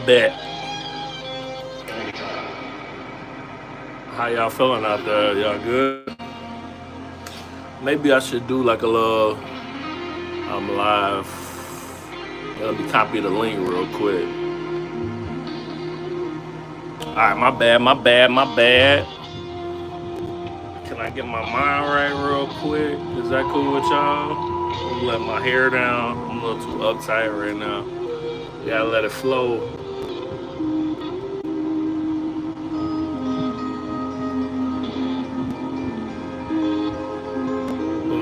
Bet. How y'all feeling out there? Y'all good? Maybe I should do like a little live. Let me copy the link real quick. All right, my bad, my bad, my bad. Can I get my mind right real quick? Is that cool with y'all? I'm gonna let my hair down. I'm a little too uptight right now. Gotta let it flow.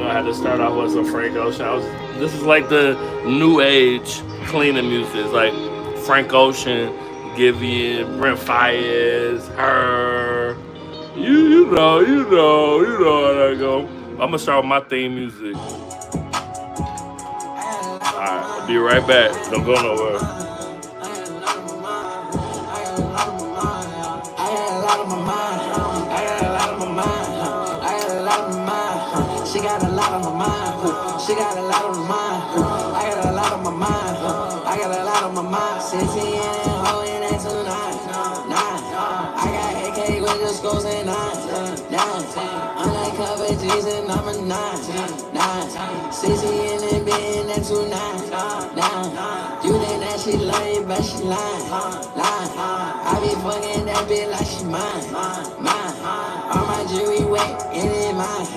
I had to start off with some Frank Ocean. This is like the new age cleaning music. It's like Frank Ocean, Givian, Brent Fayez, her. You know how that go. I'm gonna start with my theme music. Alright, I'll be right back. Don't go nowhere. She got a lot on my mind. She got a lot on my mind. I got a lot on my mind. I got a lot on my mind. 16 and holding that tonight. Nine. I got AK with the scores and nine. Undercover G's and I'm a nine. 60 and then being that tonight. Nine. You think that she lame, but she lying. I be fucking that bitch like she mine. All my jewelry wet and it mine.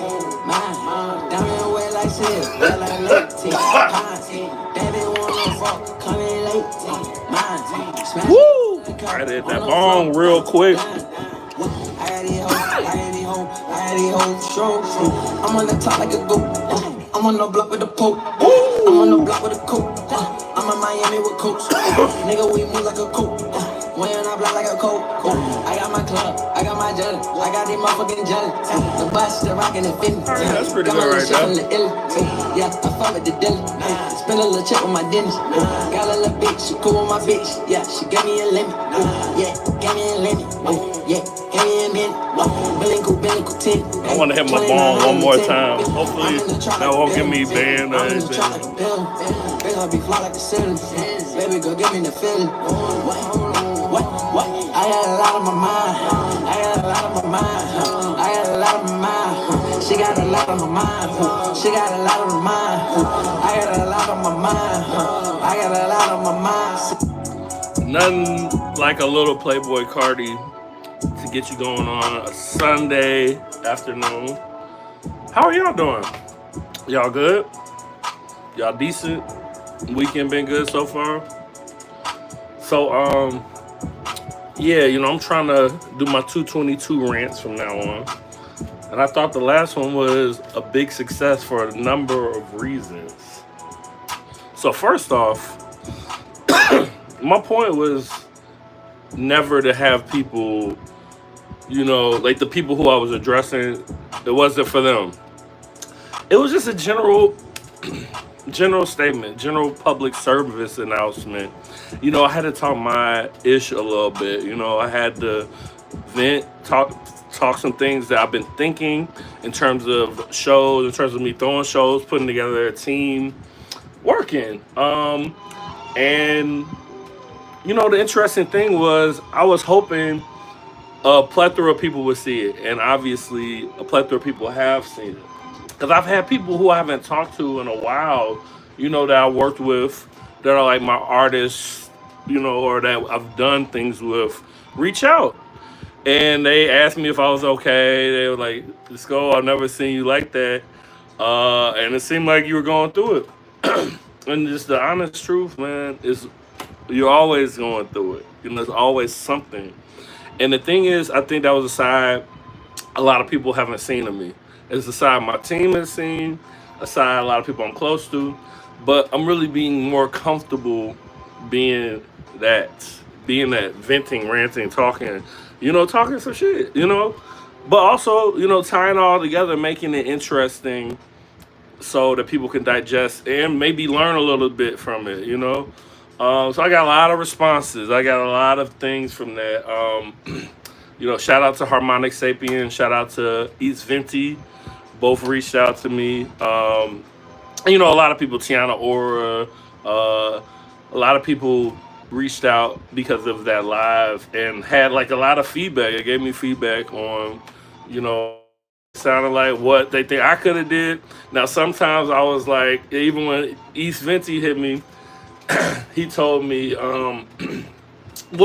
Diamond wet like silk, wet like latex. That bitch wanna fuck, coming late. Mine. Woo! I did that bong real quick. I had these hoes strong. I'm on the top like a goat. I'm on the block with the poke. I'm on the block with a coat. I'm in Miami with coach. Nigga, we move like a coat. When I block like a coat. I got my club, I got my jelly. I got these motherfucking jelly. The bus, the rockin' and fitting. That's pretty good right there. Yeah, I fuck with the dilly. Spend a little check with my dinners. Got a little bitch, she cool with my bitch. Yeah, she gave me a limit. Yeah, gave me a limit. Yeah, gave me a minute. Billy cool 10. I want to hit my bone one more time. Hopefully that won't get me banned or anything. Baby, I be fly like the ceiling. Baby, go give me the feeling. What? I got a lot on my mind. I got a lot on my mind. I got a lot on my mind. She got a lot on my mind. She got a lot on my mind. I got a lot on my mind. I got a lot on my mind. Nothing like a little Playboy Cardi to get you going on a Sunday afternoon. How are y'all doing? Y'all good? Y'all decent? Weekend been good so far? So, yeah, I'm trying to do my 222 rants from now on. And I thought the last one was a big success for a number of reasons. So first off, my point was never to have people, like the people who I was addressing, it wasn't for them. It was just a general statement, general public service announcement. I had to talk my ish a little bit. I had to vent, talk some things that I've been thinking in terms of shows, in terms of me throwing shows, putting together a team, working. And the interesting thing was I was hoping a plethora of people would see it, and obviously a plethora of people have seen it. Because I've had people who I haven't talked to in a while, that I worked with, that are like my artists, or that I've done things with, reach out. And they asked me if I was okay. They were like, Sko, I've never seen you like that. And it seemed like you were going through it. And just the honest truth, man, is you're always going through it. There's always something. And the thing is, I think that was a side a lot of people haven't seen of me. It's a side my team has seen, a side a lot of people I'm close to. But I'm really being more comfortable being that, venting, ranting, talking, talking some shit. But also, tying it all together, making it interesting so that people can digest and maybe learn a little bit from it. So I got a lot of responses. I got a lot of things from that. Shout out to Harmonic Sapien. Shout out to East Venti. Both reached out to me. A lot of people, Tiana Aura, a lot of people reached out because of that live and had like a lot of feedback. It gave me feedback on, what it sounded like, what they think I could have did. Now sometimes I was like, even when East Venti hit me, he told me, well,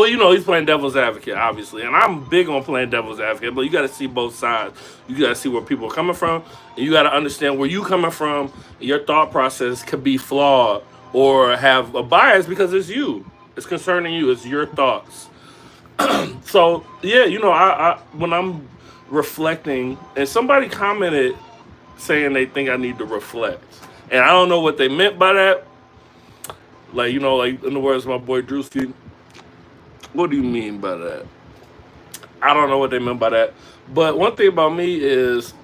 he's playing devil's advocate, obviously, and I'm big on playing devil's advocate. But you got to see both sides. You got to see where people are coming from, and you got to understand where you coming from. Your thought process could be flawed or have a bias because it's you. It's concerning you. It's your thoughts. So yeah, I when I'm reflecting, and somebody commented saying they think I need to reflect, and I don't know what they meant by that. Like like in the words of my boy Drewski, what do you mean by that? I don't know what they meant by that. But one thing about me is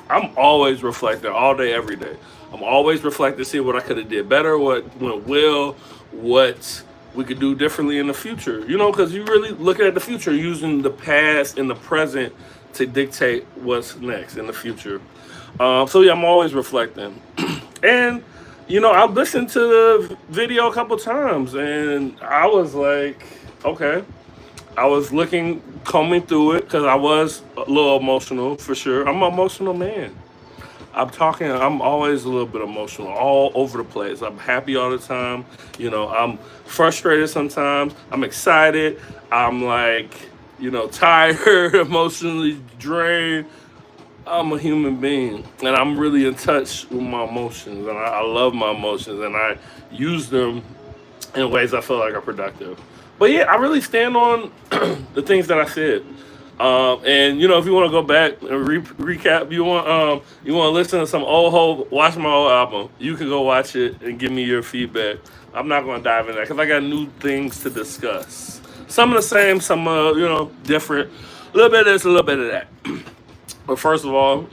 I'm always reflecting all day, every day. I'm always reflecting, see what I could have did better, what went well, what we could do differently in the future. Because you really looking at the future, using the past and the present to dictate what's next in the future. So yeah, I'm always reflecting, and I've listened to the video a couple times, and I was like, okay. I was combing through it because I was a little emotional for sure. I'm an emotional man. I'm always a little bit emotional, all over the place. I'm happy all the time. I'm frustrated sometimes. I'm excited. I'm like, tired, emotionally drained. I'm a human being, and I'm really in touch with my emotions, and I love my emotions, and I use them in ways I feel like are productive. But yeah, I really stand on the things that I said. And if you want to go back and recap, you want to listen to some old Hope, watch my old album. You can go watch it and give me your feedback. I'm not going to dive in that because I got new things to discuss. Some of the same, some different. A little bit of this, a little bit of that. But first of all,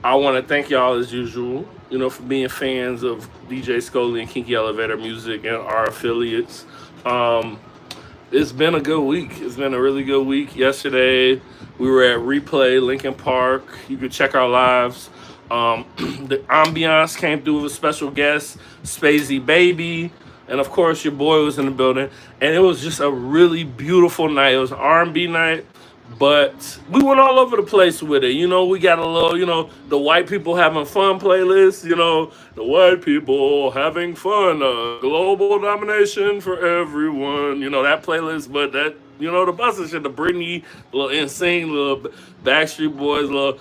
I want to thank y'all as usual, for being fans of DJ Scully and Kinky Elevator Music and our affiliates. Um, it's been a good week. It's been a really good week. Yesterday, we were at Replay Lincoln Park. You could check our lives. The ambiance came through with a special guest, Spacey Baby, and of course, your boy was in the building. And it was just a really beautiful night. It was an R&B night. But we went all over the place with it. We got a little, the white people having fun playlist, the white people having fun, global domination for everyone, that playlist. But that, the buses shit, the Britney, little Insane, little Backstreet Boys, little,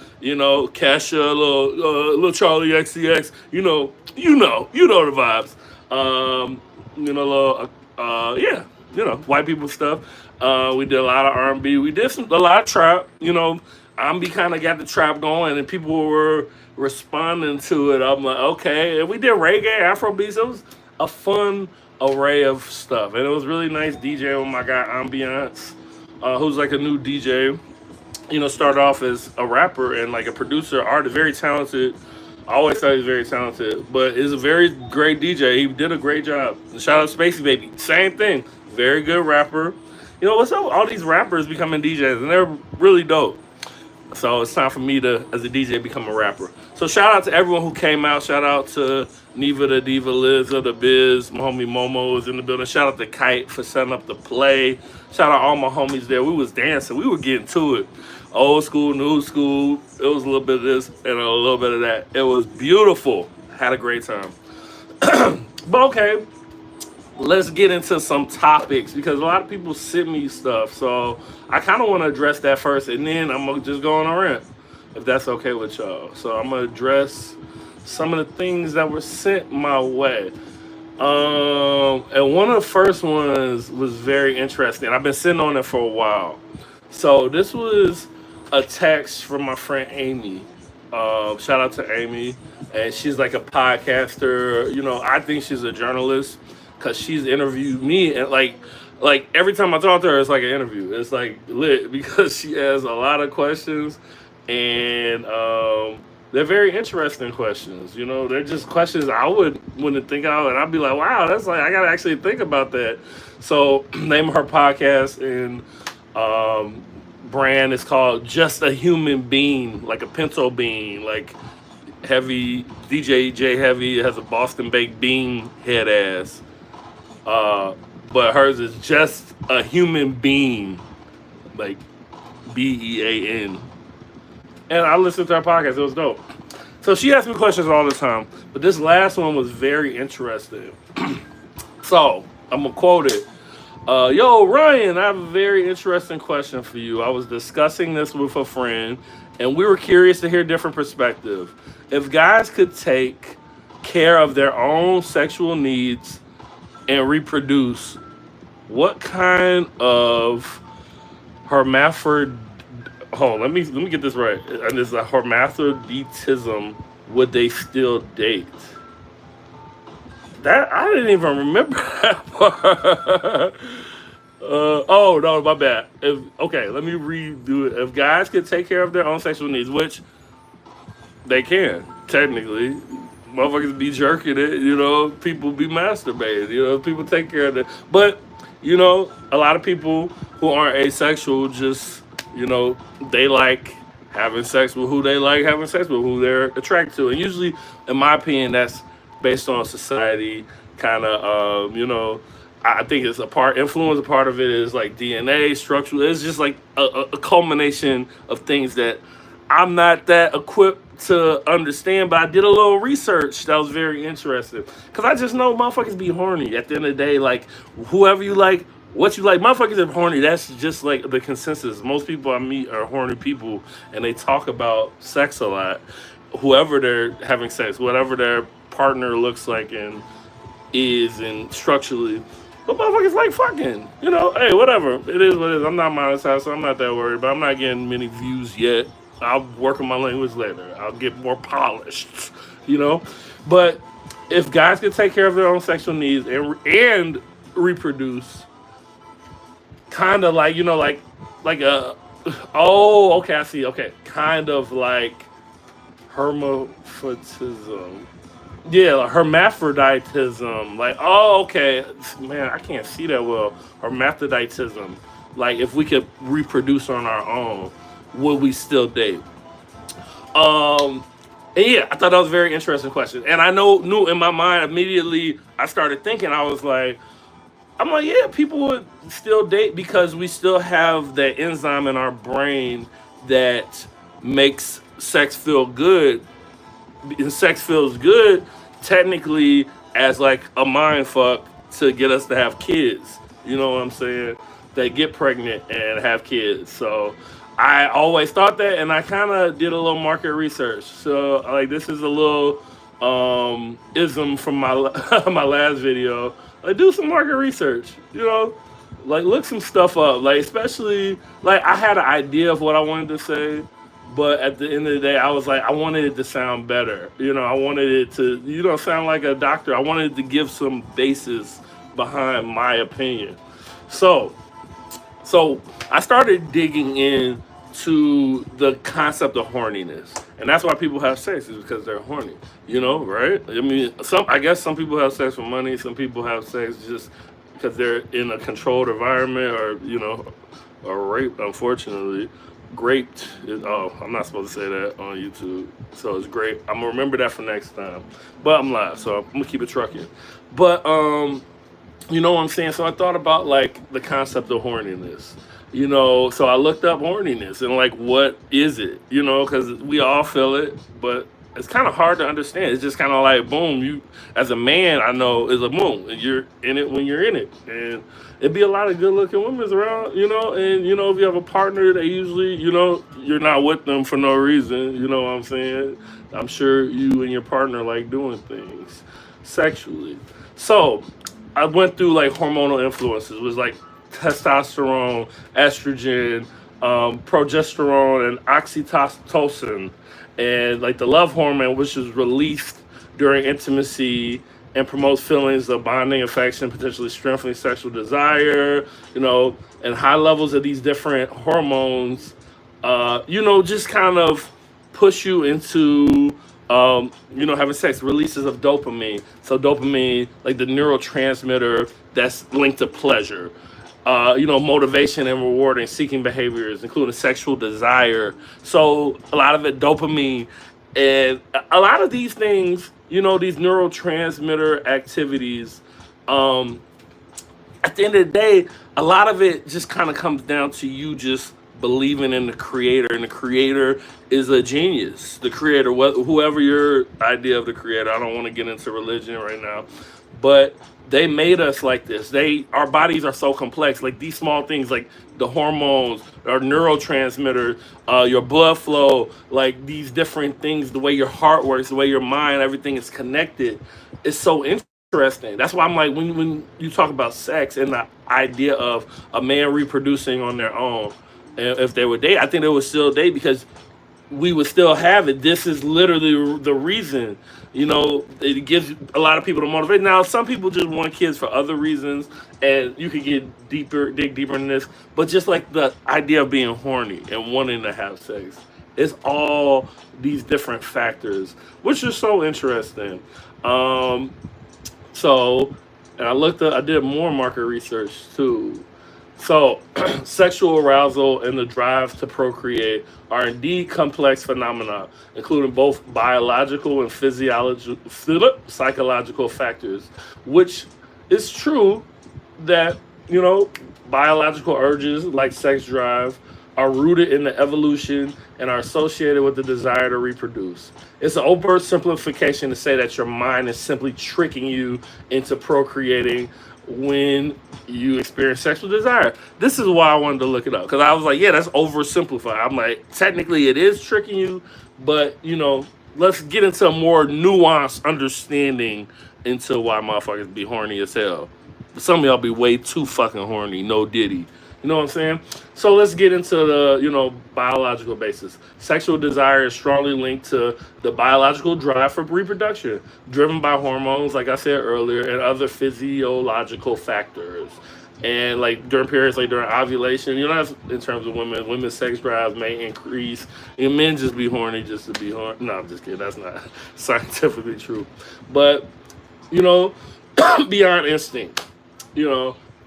Kesha, little Charlie XCX, the vibes. Little, yeah, white people stuff. We did a lot of R&B. We did a lot of trap. R&B kind of got the trap going, and people were responding to it. I'm like, okay. And we did reggae, Afrobeats. It was a fun array of stuff, and it was really nice DJing with my guy Ambiance, who's like a new DJ. Started off as a rapper and like a producer, artist, very talented. I always thought he was very talented, but is a very great DJ. He did a great job. Shout out Spacey Baby. Same thing. Very good rapper. What's up with all these rappers becoming DJs, and they're really dope. So it's time for me to, as a DJ, become a rapper. So shout out to everyone who came out. Shout out to Neva the Diva, Liz of the Biz. My homie Momo was in the building. Shout out to Kite for setting up the play. Shout out all my homies there. We was dancing. We were getting to it. Old school, new school. It was a little bit of this and a little bit of that. It was beautiful. Had a great time. But okay, let's get into some topics because a lot of people send me stuff. So I kind of want to address that first, and then I'm going to just go on a rant, if that's okay with y'all. So I'm going to address some of the things that were sent my way. And one of the first ones was very interesting. I've been sitting on it for a while. So this was a text from my friend Amy. Shout out to Amy. And she's like a podcaster. I think she's a journalist because she's interviewed me. And like every time I talk to her, it's like an interview. It's like lit because she has a lot of questions. And they're very interesting questions. They're just questions I wouldn't think of. And I'd be like, wow, that's like, I got to actually think about that. So name of her podcast and brand is called Just a Human Being, like a pinto bean, like Heavy, DJ J Heavy has a Boston baked bean head ass. but hers is just a human being, like BEAN. And I listened to her podcast. It was dope. So she asks me questions all the time, but this last one was very interesting. So I'm gonna quote it. Yo, Ryan, I have a very interesting question for you. I was discussing this with a friend, and we were curious to hear different perspective. If guys could take care of their own sexual needs and reproduce, what kind of hermaphrodite? Hold on, let me get this right. And it's a hermaphroditism. Would they still date? That I didn't even remember that part. Oh no, my bad. Okay, let me redo it. If guys could take care of their own sexual needs, which they can technically, motherfuckers be jerking it. People be masturbating. People take care of it. But a lot of people who aren't asexual just they like having sex with who they like having sex with, who they're attracted to, and usually, in my opinion, that's based on society, kind of, I think it's a part influence. A part of it is like DNA, structural. It's just like a culmination of things that I'm not that equipped to understand, but I did a little research that was very interesting. Because I just know motherfuckers be horny. At the end of the day, like, whoever you like, what you like, motherfuckers are horny. That's just like the consensus. Most people I meet are horny people, and they talk about sex a lot. Whoever they're having sex, whatever their partner looks like and is, and structurally. But motherfuckers like fucking, hey, whatever. It is what it is. I'm not monetized, so I'm not that worried, but I'm not getting many views yet. I'll work on my language later. I'll get more polished, But if guys could take care of their own sexual needs and reproduce, kind of like, like a, oh, okay, I see, okay. Kind of like hermaphroditism. Yeah, like hermaphroditism. Like, oh, okay. Man, I can't see that well. Hermaphroditism. Like, if we could reproduce on our own, would we still date? And yeah, I thought that was a very interesting question. And I knew in my mind immediately, I started thinking, I'm like, yeah, people would still date because we still have that enzyme in our brain that makes sex feel good. And sex feels good technically as like a mind fuck to get us to have kids. You know what I'm saying? They get pregnant and have kids. So I always thought that, and I kind of did a little market research. So like this is a little ism from my my last video. Like do some market research. Like look some stuff up. Like especially like I had an idea of what I wanted to say. But at the end of the day, I was like, I wanted it to sound better. I wanted it to, sound like a doctor. I wanted to give some basis behind my opinion. So I started digging into the concept of horniness. And that's why people have sex, is because they're horny. Right? I mean, I guess some people have sex for money. Some people have sex just because they're in a controlled environment or rape, unfortunately. Graped. I'm not supposed to say that on YouTube. So it's great. I'm gonna remember that for next time. But I'm live, so I'm gonna keep it trucking. But you know what I'm saying? So I thought about like the concept of horniness. So I looked up horniness and like what is it? Because we all feel it, but it's kind of hard to understand. It's just kind of like boom. You as a man, I know is a boom. And you're in it when you're in it, and it'd be a lot of good-looking women around, and if you have a partner, they usually, you're not with them for no reason. You know what I'm saying? I'm sure you and your partner like doing things sexually. So I went through like hormonal influences. It was like testosterone, estrogen, progesterone, and oxytocin, and like the love hormone, which is released during intimacy and promotes feelings of bonding, affection, potentially strengthening sexual desire, and high levels of these different hormones, just kind of push you into, having sex, releases of dopamine. So dopamine, like the neurotransmitter that's linked to pleasure, motivation and rewarding, seeking behaviors, including sexual desire. So a lot of it dopamine, and a lot of these things, these neurotransmitter activities, at the end of the day, a lot of it just kind of comes down to you just believing in the creator, and the creator is a genius. The creator, whoever your idea of the creator, I don't want to get into religion right now, but they made us like this. Our bodies are so complex. Like these small things, like the hormones, our neurotransmitters, your blood flow, like these different things, the way your heart works, the way your mind, everything is connected. It's so interesting. That's why I'm like, when you talk about sex and the idea of a man reproducing on their own, and if they would date, I think they would still date because we would still have it. This is literally the reason. It gives a lot of people the motivation. Now, some people just want kids for other reasons, and you could dig deeper in this. But just like the idea of being horny and wanting to have sex, it's all these different factors, which is so interesting. Um, so, and I did more market research too. So, sexual arousal and the drive to procreate are indeed complex phenomena, including both biological and psychological factors, which is true that, you know, biological urges like sex drive are rooted in the evolution and are associated with the desire to reproduce. It's an oversimplification to say that your mind is simply tricking you into procreating when you experience sexual desire. This is why I wanted to look it up, because I was like, yeah, that's oversimplified. I'm like, technically it is tricking you, but let's get into a more nuanced understanding into why motherfuckers be horny as hell. Some of y'all be way too fucking horny, no diddy. You know what I'm saying? So let's get into the, biological basis. Sexual desire is strongly linked to the biological drive for reproduction, driven by hormones, like I said earlier, and other physiological factors. And like during periods like during ovulation, that's in terms of women's sex drives may increase. And men just be horny just to be horny. No, I'm just kidding. That's not scientifically true. But, beyond instinct,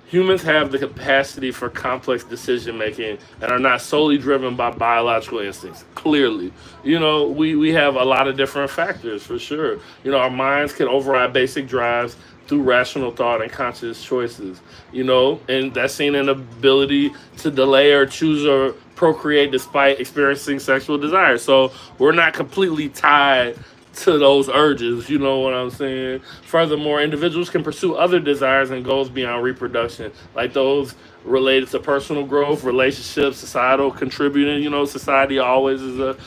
humans have the capacity for complex decision making and are not solely driven by biological instincts. Clearly, we have a lot of different factors for sure. Our minds can override basic drives through rational thought and conscious choices. And that's seen in ability to delay or choose or procreate despite experiencing sexual desire. So we're not completely tied to those urges, you know what I'm saying? Furthermore, individuals can pursue other desires and goals beyond reproduction, like those related to personal growth, relationships, societal contributing. Society always is a,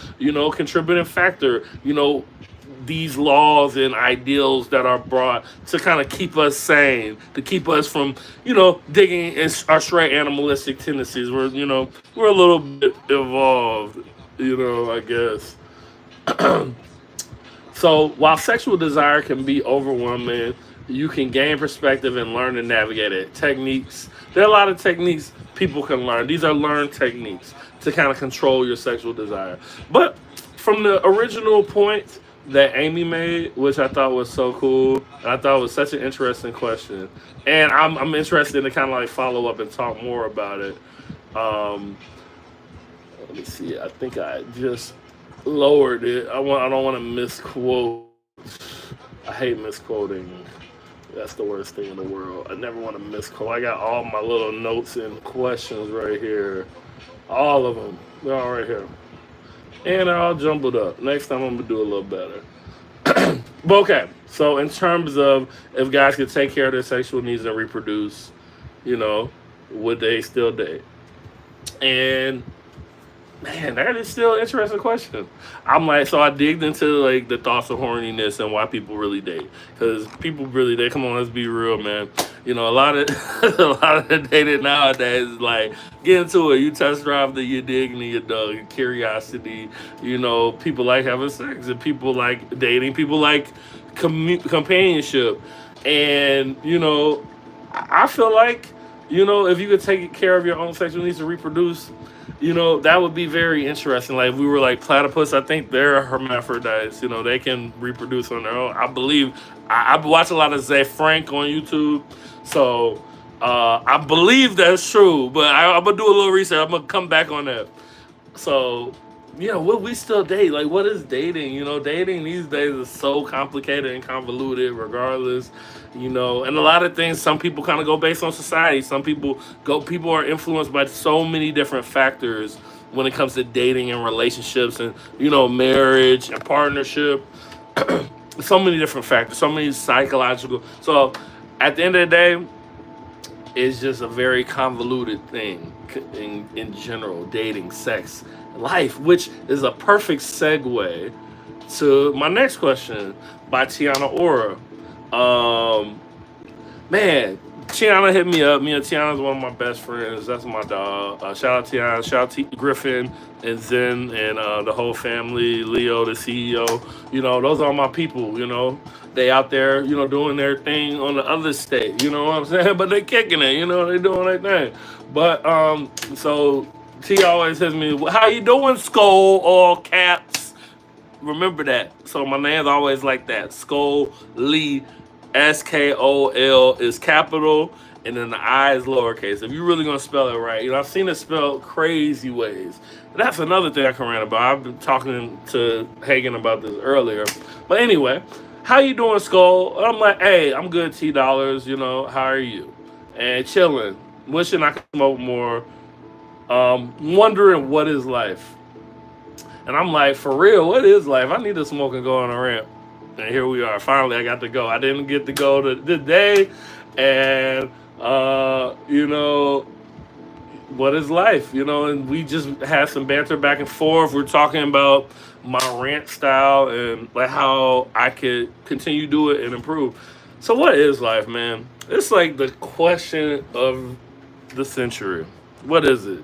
contributing factor. These laws and ideals that are brought to kind of keep us sane, to keep us from, digging in our straight animalistic tendencies. We're a little bit evolved, I guess. So while sexual desire can be overwhelming, you can gain perspective and learn to navigate it. Techniques. There are a lot of techniques people can learn. These are learned techniques to kind of control your sexual desire. But from the original point that Amy made, which I thought was so cool, and I thought was such an interesting question, and I'm interested to kind of like follow up and talk more about it. Um, Let me see. I think I just lowered it. I don't want to misquote. I hate misquoting. That's the worst thing in the world. I never want to misquote. I got all my little notes and questions right here. All of them. They're all right here. And they're all jumbled up. Next time I'm going to do a little better. But okay. So in terms of if guys could take care of their sexual needs and reproduce, would they still date? And man, that is still an interesting question. I'm like, so I digged into like the thoughts of horniness and why people really date. Because people really date. Come on, let's be real, man. A lot of a lot of the dating nowadays is like get into it. You test drive the you dig and you dug, your curiosity. People like having sex and people like dating. People like companionship, and I feel like if you could take care of your own sexual needs to reproduce. That would be very interesting. Like, if we were like platypus, I think they're hermaphrodites. They can reproduce on their own. I believe. I watch a lot of Zay Frank on YouTube. So, I believe that's true. But I'm going to do a little research. I'm going to come back on that. So, yeah, what we still date? Like, what is dating? Dating these days is so complicated and convoluted, regardless. And a lot of things. Some people kind of go based on society. Some people go. People are influenced by so many different factors when it comes to dating and relationships, and marriage and partnership. So many different factors. So many psychological. So, at the end of the day, it's just a very convoluted thing in general, dating, sex, life, which is a perfect segue to my next question by Tiana Ora. Um, Man, Tiana hit me up. Me and Tiana's one of my best friends. That's my dog. Shout out Tiana. Shout out to Griffin and Zen and the whole family. Leo, the CEO. Those are my people. They out there, doing their thing on the other state. You know what I'm saying? But they kicking it. They doing their thing. But so T always says to me, "How you doing, Skull?" All caps. Remember that. So my name's always like that. Skol Lee, Skol is capital, and then the I is lowercase. If you're really gonna spell it right, I've seen it spelled crazy ways. That's another thing I can rant about. I've been talking to Hagen about this earlier. But anyway, how you doing, Skull? I'm like, hey, I'm good, T dollars. How are you? And chilling, wishing I could smoke more. Wondering what is life. And I'm like, for real, what is life? I need to smoke and go on a ramp. And here we are. Finally, I got to go. I didn't get to go today. And, what is life? And we just had some banter back and forth. We're talking about my rant style and like how I could continue to do it and improve. So what is life, man? It's like the question of the century. What is it?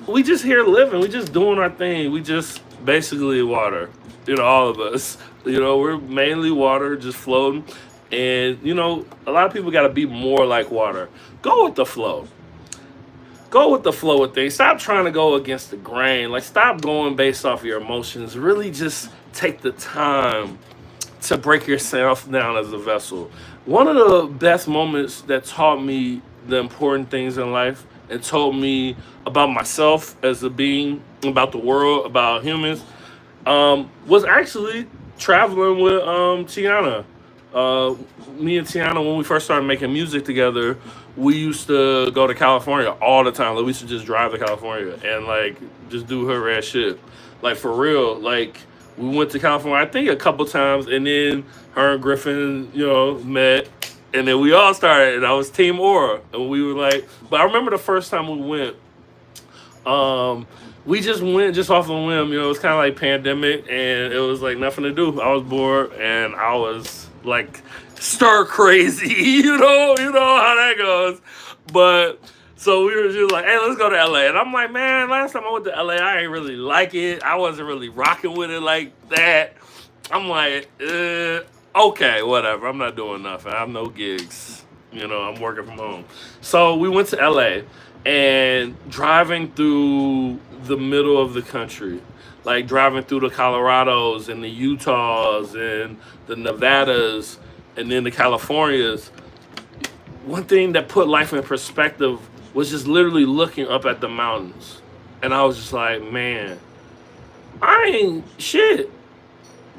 We just here living. We just doing our thing. We just basically water. All of us. We're mainly water, just floating. And a lot of people got to be more like water. Go with the flow. Go with the flow of things. Stop trying to go against the grain. Like, stop going based off your emotions. Really just take the time to break yourself down as a vessel. One of the best moments that taught me the important things in life and told me about myself as a being, about the world, about humans, was actually traveling with Tiana. Me and Tiana, when we first started making music together, we used to go to California all the time. Like, we used to just drive to California and like just do her ass shit. Like, for real. Like, we went to California, I think, a couple times, and then her and Griffin, met, and then we all started. And I was Team Aura, and we were like, but I remember the first time we went. We just went just off a whim. It was kind of like pandemic, and it was like nothing to do. I was bored, and I was like stir crazy. You know how that goes. But so we were just like, hey, let's go to LA. And I'm like, man, last time I went to LA, I ain't really like it. I wasn't really rocking with it like that. I'm like, okay, whatever. I'm not doing nothing. I have no gigs. I'm working from home. So we went to LA and driving through the middle of the country, like driving through the Colorados and the Utahs and the Nevadas and then the Californias. One thing that put life in perspective was just literally looking up at the mountains. And I was just like, man, I ain't shit.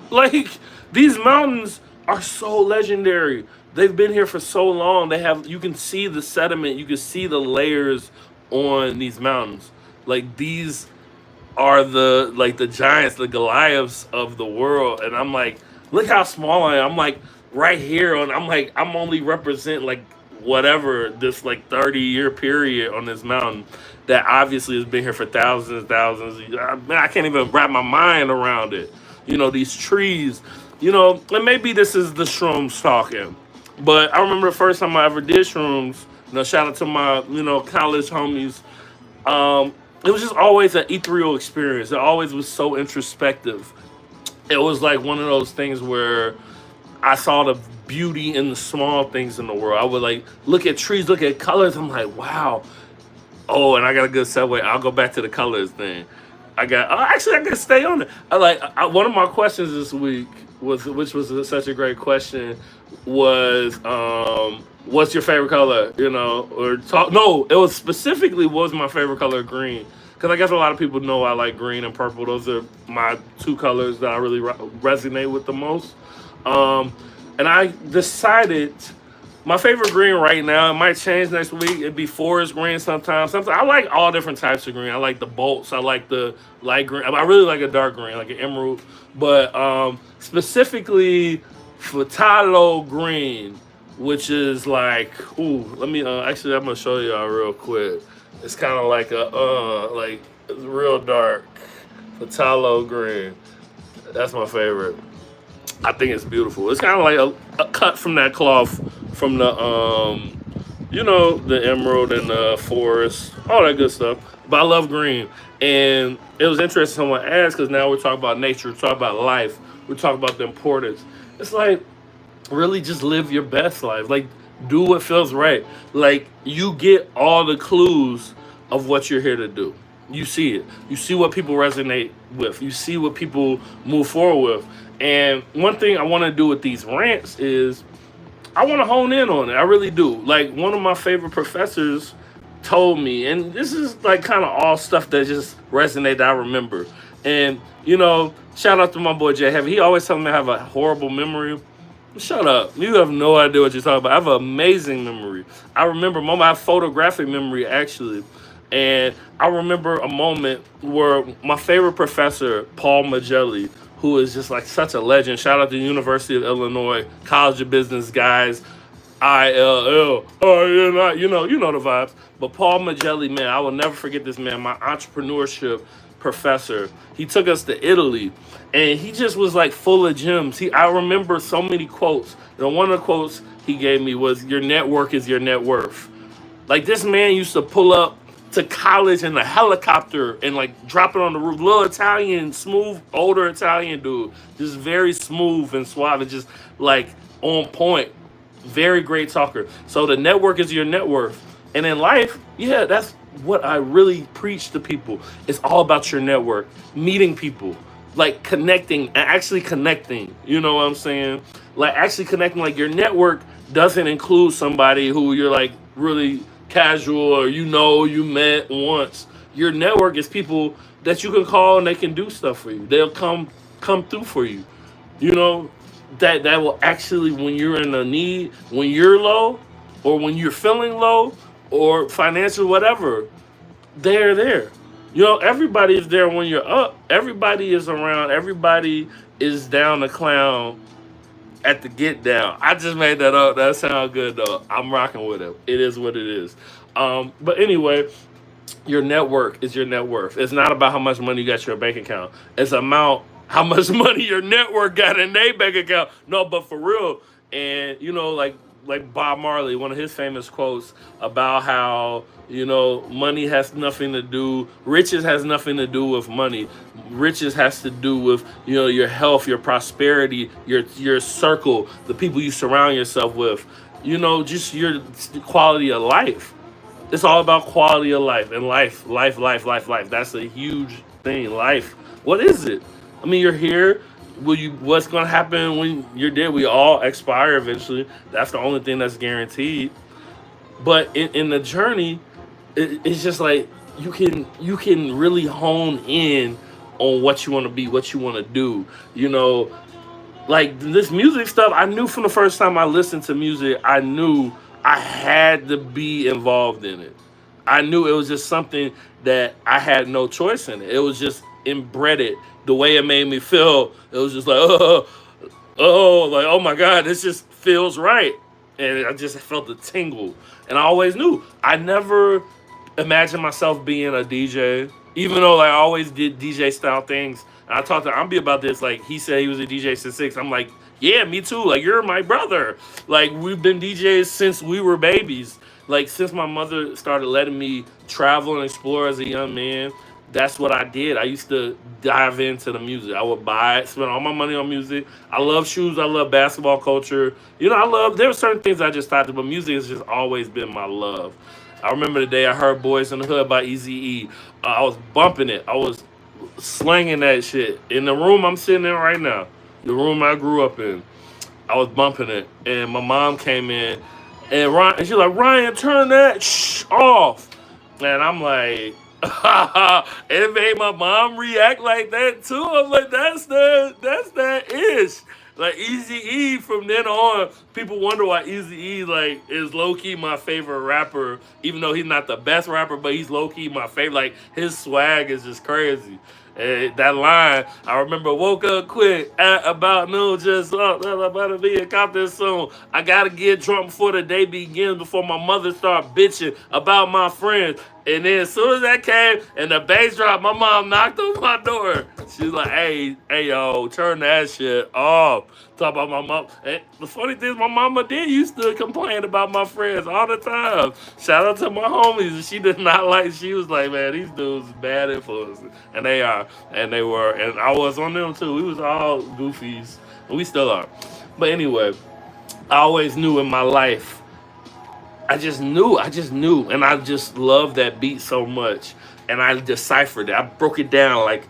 Like, these mountains are so legendary. They've been here for so long. You can see the sediment, you can see the layers on these mountains. Like, these are the giants, the Goliaths of the world. And I'm like, look how small I am. I'm like right here I'm like, I'm only represent like whatever this like 30-year period on this mountain that obviously has been here for thousands of years. Man, I can't even wrap my mind around it. These trees, and maybe this is the shrooms talking. But I remember the first time I ever did shrooms, shout out to my, college homies. It was just always an ethereal experience. It always was so introspective. It was like one of those things where I saw the beauty in the small things in the world. I would like look at trees, look at colors. I'm like, wow. Oh, and I got a good segue. I'll go back to the colors thing. Actually, I can stay on it. One of my questions this week was, which was such a great question, was what's your favorite color? Or talk. No, it was specifically, what was my favorite color? Green, because I guess a lot of people know I like green and purple. Those are my two colors that I really resonate with the most. Um, and I decided my favorite green right now, it might change next week. It'd be forest green sometimes. Sometimes I like all different types of green. I like the bolts. I like the light green. I really like a dark green, like an emerald. But specifically phthalo green, which is like, ooh, let me actually I'm gonna show y'all real quick. It's kind of like a like it's real dark phthalo green. That's my favorite. I think it's beautiful. It's kind of like a cut from that cloth from the the emerald and the forest, all that good stuff. But I love green, and it was interesting someone asked because now we're talking about nature, we're talking about life, we're talking about the importance. It's like really just live your best life. Like do what feels right. Like you get all the clues of what you're here to do. You see it. You see what people resonate with. You see what people move forward with. And one thing I want to do with these rants is I want to hone in on it. I really do. Like one of my favorite professors told me, and this is like kind of all stuff that just resonated. I remember, and shout out to my boy Jay Heavy. He always tells me I have a horrible memory. Shut up. You have no idea what you're talking about. I have an amazing memory. I remember a moment. I have photographic memory, actually. And I remember a moment where my favorite professor, Paul Magelli, who is just like such a legend. Shout out to the University of Illinois, College of Business guys, ILL. Oh, you know the vibes. But Paul Magelli, man, I will never forget this man. My entrepreneurship professor. He took us to Italy, and he just was like full of gems. I remember so many quotes. One of the quotes he gave me was, "Your network is your net worth." Like this man used to pull up to college in a helicopter and like drop it on the roof. Little Italian, smooth, older Italian dude, just very smooth and suave and just like on point. Very great talker. So the network is your net worth. And in life, yeah, that's what I really preach to people. It's all about your network, meeting people, like connecting and actually connecting. You know what I'm saying? Like actually connecting. Like your network doesn't include somebody who you're like really casual or you met once. Your network is people that you can call and they can do stuff for you. They'll come through for you. You know, that will actually, when you're in a need, when you're low or when you're feeling low or financial whatever, they're there. Everybody is there when you're up. Everybody is around. Everybody is down to clown at the get down. I just made that up. That sounds good though. I'm rocking with it. It is what it is. But anyway, your network is your net worth. It's not about how much money you got in your bank account. It's about how much money your network got in their bank account. No, but for real. And like Bob Marley, one of his famous quotes about how money has nothing to do, riches has nothing to do with money. Riches has to do with your health, your prosperity, your circle, the people you surround yourself with, just your quality of life. It's all about quality of life and life. That's a huge thing. Life. What is it? I mean, you're here. What's gonna happen when you're dead? We all expire eventually. That's the only thing that's guaranteed. But in the journey, it's just like you can really hone in on what you want to be, what you want to do. Like this music stuff. I knew from the first time I listened to music, I knew I had to be involved in it. I knew it was just something that I had no choice in it. It was just inbred. The way it made me feel, it was just like, like, oh my God, this just feels right. And I just felt the tingle. And I always knew. I never imagined myself being a DJ, even though I always did DJ style things. And I talked to Ambi about this. Like, he said he was a DJ since 6. I'm like, yeah, me too. Like, you're my brother. Like, we've been DJs since we were babies. Like, since my mother started letting me travel and explore as a young man, that's what I did. I used to dive into the music. I would buy it, spend all my money on music. I love shoes. I love basketball culture. There were certain things I just thought to, but music has just always been my love. I remember the day I heard Boys in the Hood by Eazy-E. I was bumping it. I was slanging that shit. In the room I'm sitting in right now, the room I grew up in, I was bumping it. And my mom came in, and she's like, Ryan, turn that off. And I'm like, It made my mom react like that too. I'm like, that's that ish. Like Easy E from then on, people wonder why Easy E like is low key my favorite rapper, even though he's not the best rapper, but he's low key my favorite. Like his swag is just crazy. And that line, I remember, woke up quick at about noon, just up, about to be a cop this soon. I gotta get drunk before the day begins, before my mother start bitching about my friends. And then as soon as that came and the bass dropped, my mom knocked on my door. She's like, hey, yo, turn that shit off. Talk about my mom. And the funny thing is, my mama did used to complain about my friends all the time. Shout out to my homies. She did not like, she was like, man, these dudes is bad influences. And they are. And they were. And I was on them too. We was all goofies. And we still are. But anyway, I always knew in my life, I just knew, and I just loved that beat so much, and I deciphered it. I broke it down like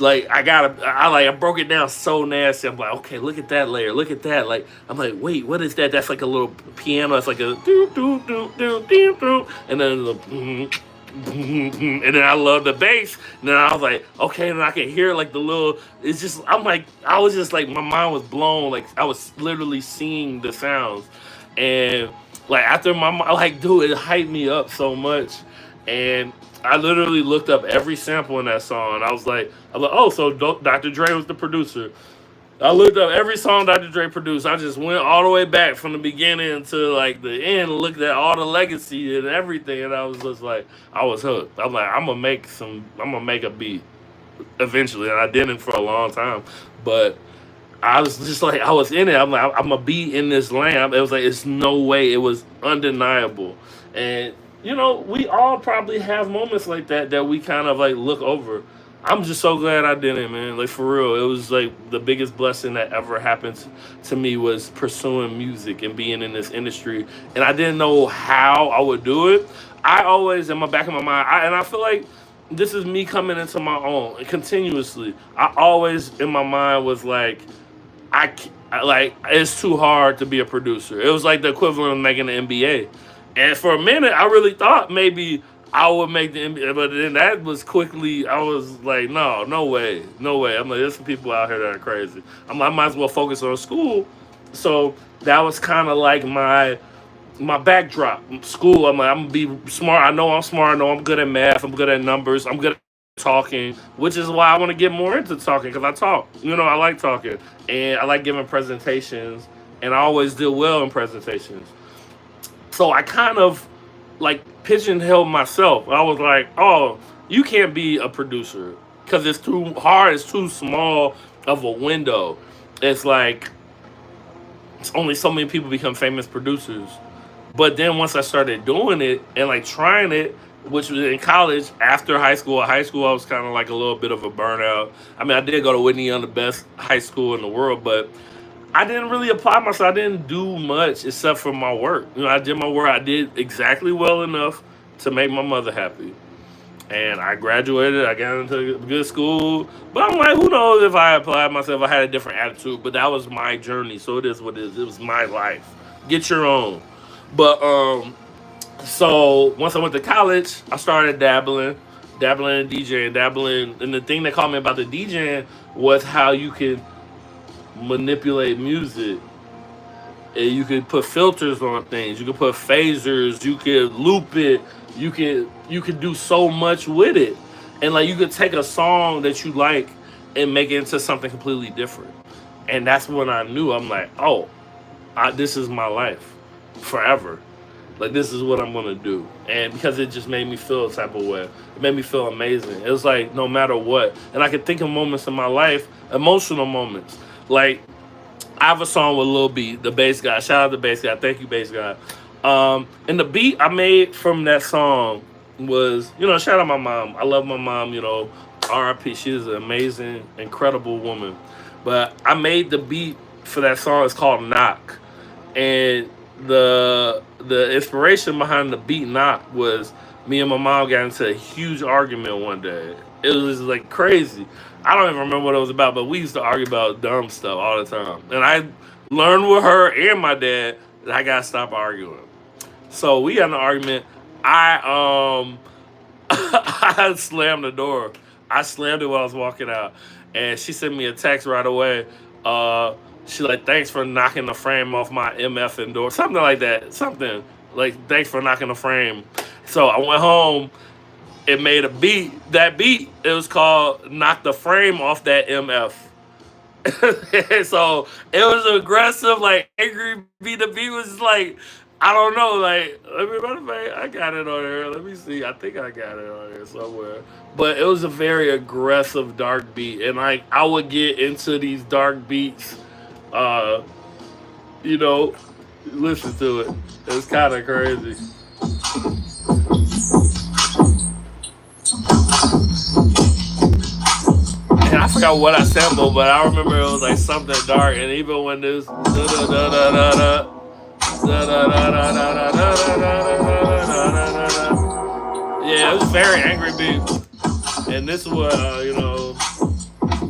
I broke it down so nasty. I'm like, okay, look at that layer, look at that. Like I'm like, wait, what is that? That's like a little piano. It's like a do do do do do do, and then the and then I love the bass. And then I was like, okay, and I can hear like the little. It's just I'm like I was just like my mind was blown. Like I was literally seeing the sounds, and like after like dude, it hyped me up so much, and I literally looked up every sample in that song. I was like, oh, so Dr. Dre was the producer. I looked up every song Dr. Dre produced. I just went all the way back from the beginning to like the end, looked at all the legacy and everything, and I was just like, I was hooked. I'm like, I'm gonna make a beat eventually, and I didn't for a long time, but I was just like, I was in it. I'm like, I'm gonna be in this lane. It was like, it's no way. It was undeniable, and we all probably have moments like that that we kind of like look over. I'm just so glad I didn't, man. Like for real, it was like the biggest blessing that ever happened to me was pursuing music and being in this industry. And I didn't know how I would do it. I always, in my back of my mind, and I feel like this is me coming into my own continuously. I always in my mind was like, like it's too hard to be a producer. It was like the equivalent of making the NBA. And for a minute, I really thought maybe I would make the NBA, but then that was quickly. I was like, no, no way, no way. I'm like, there's some people out here that are crazy. I might as well focus on school. So that was kind of like my backdrop. School. I'm like, I'm gonna be smart. I know I'm smart. I know I'm good at math. I'm good at numbers. I'm good at talking, which is why I want to get more into talking because I talk. I like talking and I like giving presentations, and I always do well in presentations. So I kind of like pigeonholed myself. I was like, oh, you can't be a producer because it's too hard. It's too small of a window. It's like it's only so many people become famous producers. But then once I started doing it and like trying it, which was in college after high school. High school, I was kind of like a little bit of a burnout. I mean, I did go to Whitney Young, the best high school in the world, but I didn't really apply myself. I didn't do much except for my work. I did my work. I did exactly well enough to make my mother happy. And I graduated. I got into a good school. But I'm like, who knows if I applied myself, I had a different attitude. But that was my journey. So it is what it is. It was my life. Get your own. But so once I went to college, I started dabbling in DJing, dabbling. And the thing that caught me about the DJing was how you could manipulate music. And you could put filters on things. You could put phasers. You could loop it. You could do so much with it. And like you could take a song that you like and make it into something completely different. And that's when I knew. I'm like, oh, this is my life forever. Like this is what I'm gonna do, and because it just made me feel a type of way, it made me feel amazing. It was like no matter what, and I could think of moments in my life, emotional moments. Like I have a song with Lil B, the bass guy. Shout out to bass guy. Thank you, bass guy. And the beat I made from that song was, shout out my mom. I love my mom. R.I.P. She is an amazing, incredible woman. But I made the beat for that song. It's called Knock, and the inspiration behind the beat Knock was me and my mom got into a huge argument one day. It was like crazy. I don't even remember what it was about, but we used to argue about dumb stuff all the time. And I learned with her and my dad that I gotta stop arguing. So we had an argument. I I slammed the door. I slammed it while I was walking out, and she sent me a text right away. Uh, she like, thanks for knocking the frame off my MF and door, something like that. Something like, thanks for knocking the frame. So I went home. It made a beat. That beat, it was called "Knock the Frame Off That MF." So it was aggressive, like angry beat. The beat was like, I don't know, like, let me, matter of fact, I got it on here. Let me see. I think I got it on here somewhere. But it was a very aggressive dark beat, and like I would get into these dark beats, uh, you know, listen to it. It's kind of crazy. And I forgot what I sampled, but I remember it was like something dark. And even when this da da da da da da da da da da da da da da da, yeah, it was very angry beat. And this was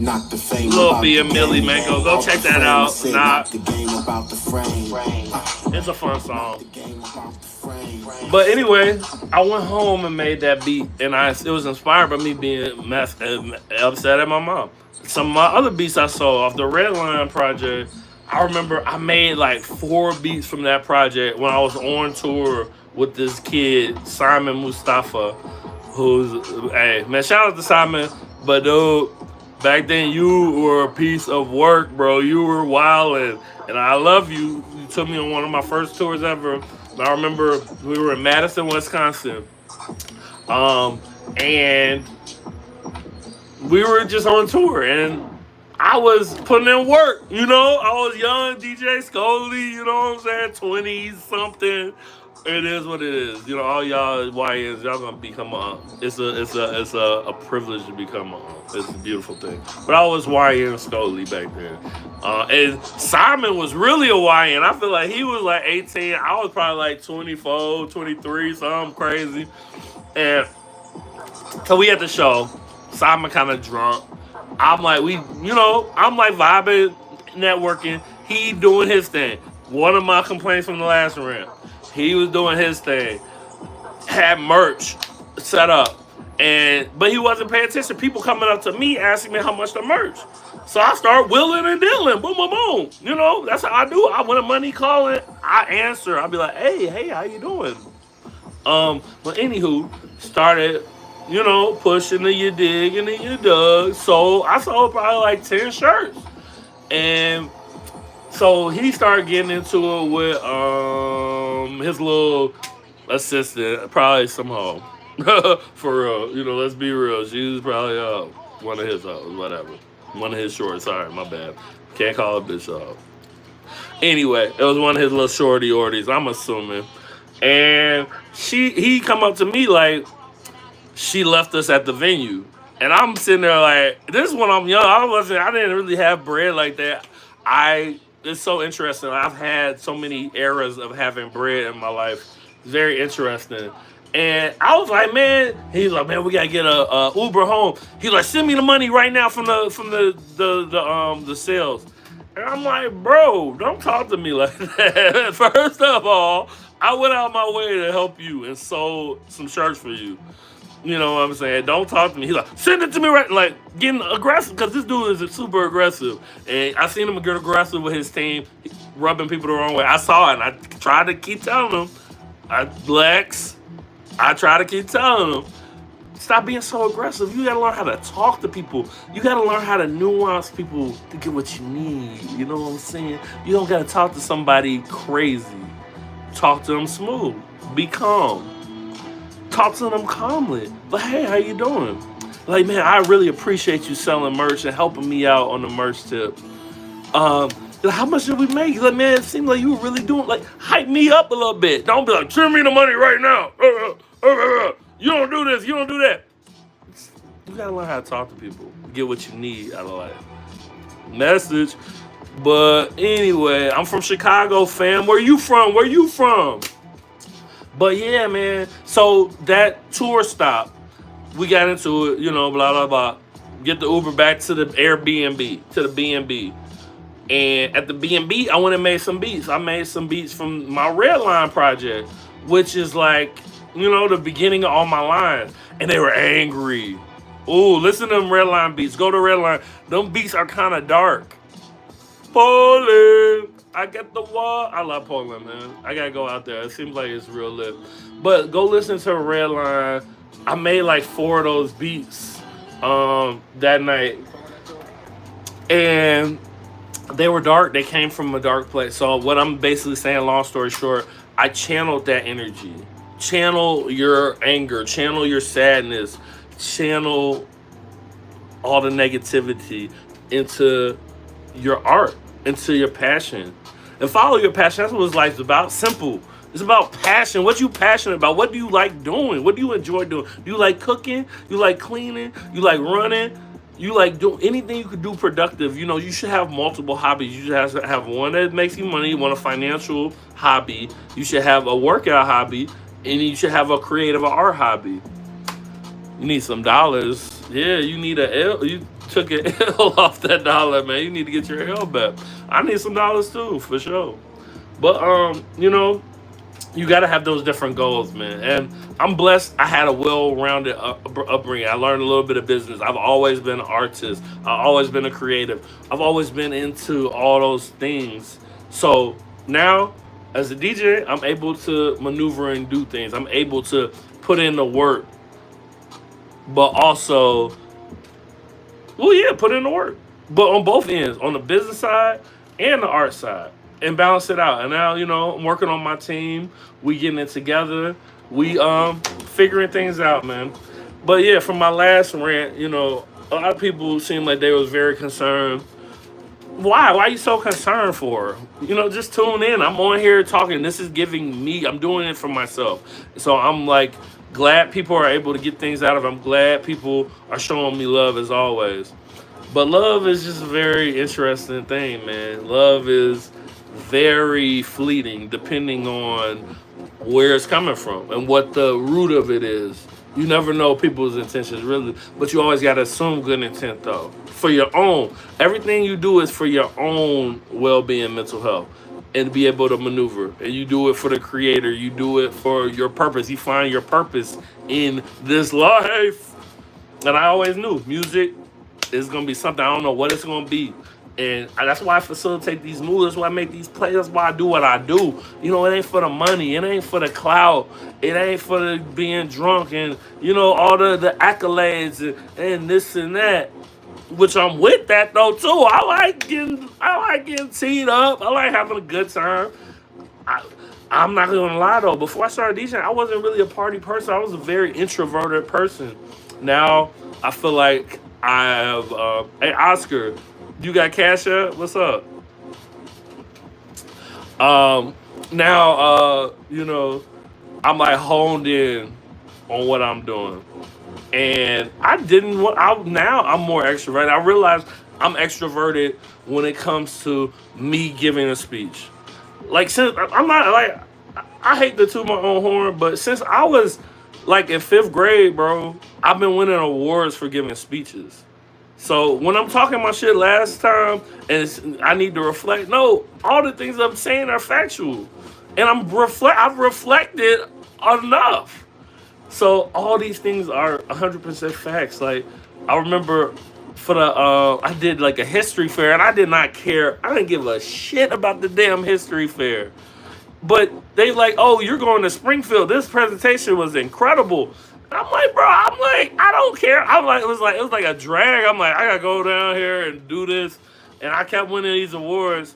Not the fame Lil about B the and Millie game, Mango. man. Go Off the check that frame. I out. said Nah, not the game about the frame. it's a fun Not song. the game about the frame. But anyway, I went home and made that beat, and it was inspired by me being upset at my mom. Some of my other beats I saw off the Redline project, I remember I made like 4 beats from that project when I was on tour with this kid Simon Mustafa, who's, hey man, shout out to Simon, but dude, back then you were a piece of work, bro. You were wildin', and I love you. You took me on one of my first tours ever. I remember we were in Madison, Wisconsin, um, and we were just on tour, and I was putting in work. I was young, DJ Scully. You know what I'm saying? 20s something. It is what it is. All y'all YNs, y'all gonna become a. It's a privilege to become a. It's a beautiful thing. But I was YN Scully back then, and Simon was really a YN. I feel like he was like 18. I was probably like 24, 23, something crazy. And so we at the show. Simon kind of drunk. I'm like, I'm like vibing, networking. He doing his thing. One of my complaints from the last rant, he was doing his thing. Had merch set up, but he wasn't paying attention. People coming up to me asking me how much the merch. So I start willing and dealing. Boom, boom, boom. That's how I do. When a money calling, I answer. I'll be like, hey, how you doing? But anywho, started, pushing the you dig and the you dug. So I sold probably like 10 shirts. And so he started getting into it with his little assistant, probably somehow. For real. Let's be real. She was probably one of his whatever. One of his shorts. Sorry, my bad. Can't call a bitch Anyway, it was one of his little shorty orties, I'm assuming. And he come up to me like she left us at the venue. And I'm sitting there like, this is when I'm young. I didn't really have bread like that. It's so interesting. I've had so many eras of having bread in my life. Very interesting. And I was like, man, he's like, man, we gotta get a Uber home. He's like, send me the money right now from the sales. And I'm like, bro, don't talk to me like that. First of all, I went out my way to help you and sold some shirts for you. You know what I'm saying? Don't talk to me. He's like, send it to me right, like getting aggressive, because this dude is super aggressive. And I seen him get aggressive with his team, rubbing people the wrong way. I saw it, and I tried to keep telling him, I try to keep telling him, stop being so aggressive. You gotta learn how to talk to people. You gotta learn how to nuance people to get what you need. You know what I'm saying? You don't gotta talk to somebody crazy. Talk to them smooth. Be calm. Talk to them calmly. Like, hey, how you doing? Like, man, I really appreciate you selling merch and helping me out on the merch tip. How much did we make? Like, man, it seemed like you were really doing, like, hype me up a little bit. Don't be like, send me the money right now. You don't do this, you don't do that. You gotta learn how to talk to people. Get what you need out of life. Message. But anyway, I'm from Chicago, fam. Where you from? Where you from? But yeah, man. So that tour stop, we got into it, blah, blah, blah. Get the Uber back to the Airbnb, to the B&B. And at the B&B, I went and made some beats. I made some beats from my Redline project, which is like the beginning of all my lines, and they were angry. Ooh, listen to them Redline beats. Go to Redline. Them beats are kind of dark. Poland. I get the wall. I love Poland, man. I gotta go out there. It seems like it's real lit. But go listen to Redline. I made like 4 of those beats that night, and they were dark. They came from a dark place. So what I'm basically saying, long story short, I channeled that energy. Channel your anger. Channel your sadness. Channel all the negativity into your art, into your passion, and follow your passion. That's what life's about. Simple. It's about passion. What you passionate about? What do you like doing? What do you enjoy doing? Do you like cooking? You like cleaning? You like running? You like doing anything you could do productive? You should have multiple hobbies. You should have one that makes you money, one a financial hobby. You should have a workout hobby, and you should have a creative or art hobby. You need some dollars. Yeah, you need a L. You took an L off that dollar, man. You need to get your L back. I need some dollars too, for sure. But you got to have those different goals, man. And I'm blessed. I had a well-rounded upbringing. I learned a little bit of business. I've always been an artist. I've always been a creative. I've always been into all those things. So now, as a DJ, I'm able to maneuver and do things. I'm able to put in the work, but also, well, yeah, put in the work. But on both ends, on the business side and the art side, and balance it out. And now, I'm working on my team. We getting it together. We figuring things out, man. But yeah, from my last rant, a lot of people seem like they was very concerned. Why? Why are you so concerned for? Just tune in. I'm on here talking. This is giving me. I'm doing it for myself. So I'm like glad people are able to get things out of it. I'm glad people are showing me love as always. But love is just a very interesting thing, man. Love is very fleeting depending on where it's coming from and what the root of it is. You never know people's intentions really, but you always got to assume good intent though. For your own. Everything you do is for your own well-being, mental health, and be able to maneuver. And you do it for the creator. You do it for your purpose. You find your purpose in this life. And I always knew music is going to be something. I don't know what it's going to be. And that's why I facilitate these moves. That's why I make these plays. That's why I do what I do. It ain't for the money. It ain't for the clout. It ain't for the being drunk and, all the accolades and this and that. Which I'm with that though too. I like getting teed up. I like having a good time. I'm not gonna lie though. Before I started DJing, I wasn't really a party person. I was a very introverted person. Now I feel like I have. Hey Oscar, you got Cash App? What's up? Now I'm like honed in on what I'm doing. And I didn't want. Now I'm more extroverted. I realize I'm extroverted when it comes to me giving a speech. Like since I'm not like I hate to toot my own horn, but since I was like in 5th grade, bro, I've been winning awards for giving speeches. So when I'm talking my shit last time and I need to reflect, no, all the things I'm saying are factual, and I've reflected enough. So all these things are 100% facts. Like I remember for the I did like a history fair, and I did not care. I didn't give a shit about the damn history fair. But they like, oh, you're going to Springfield. This presentation was incredible. I'm like, bro, I don't care. It was like a drag. I'm like, I gotta go down here and do this. And I kept winning these awards.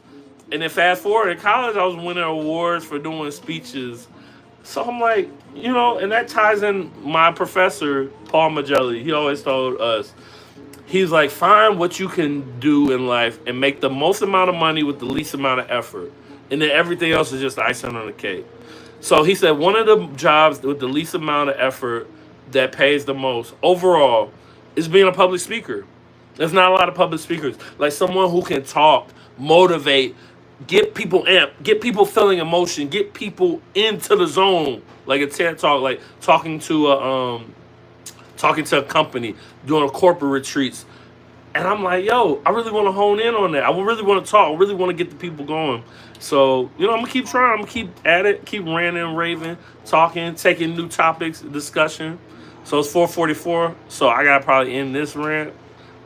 And then fast forward in college, I was winning awards for doing speeches. So I'm like, and that ties in my professor, Paul Magelli. He always told us, he's like, find what you can do in life and make the most amount of money with the least amount of effort. And then everything else is just icing on the cake. So he said one of the jobs with the least amount of effort that pays the most overall is being a public speaker. There's not a lot of public speakers. Like someone who can talk, motivate, get people amped, get people feeling emotion, get people into the zone. Like a TED Talk, like talking to a company, doing corporate retreats. And I'm like, yo, I really want to hone in on that. I really want to talk. I really want to get the people going. So, I'm gonna keep trying. I'm gonna keep at it, keep ranting and raving, talking, taking new topics, discussion. So it's 4:44. So I gotta probably end this rant.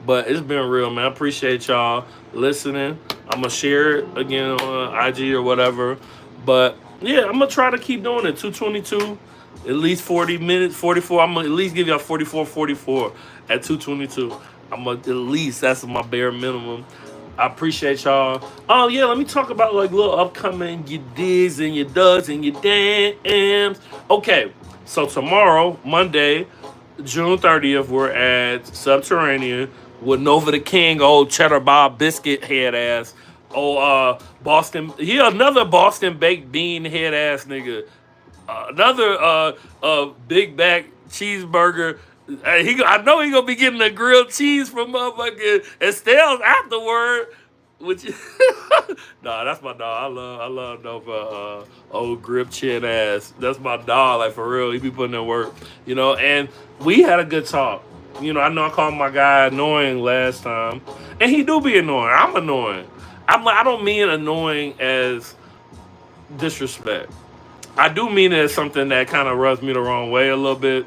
But it's been real, man. I appreciate y'all listening. I'm gonna share it again on IG or whatever. But yeah, I'm gonna try to keep doing it. 222, at least 40 minutes, 44. I'm gonna at least give y'all 44, 44 at 222. I'm gonna at least, that's my bare minimum. I appreciate y'all. Oh yeah, let me talk about like little upcoming your digs and your duds and your dams. Okay, so tomorrow, Monday, June 30th, we're at Subterranean with Nova the King, old Cheddar Bob biscuit head ass. Oh, Boston. He another Boston baked bean head ass nigga. Another Big Back cheeseburger. I know he gonna be getting a grilled cheese from motherfucking Estelle's afterward. Which, nah, that's my dog. I love Nova. Old grip chin ass. That's my dog. Like for real, he be putting in work. And we had a good talk. I know I called my guy annoying last time, and he do be annoying. I'm annoying. I don't mean annoying as disrespect. I do mean it as something that kind of rubs me the wrong way a little bit.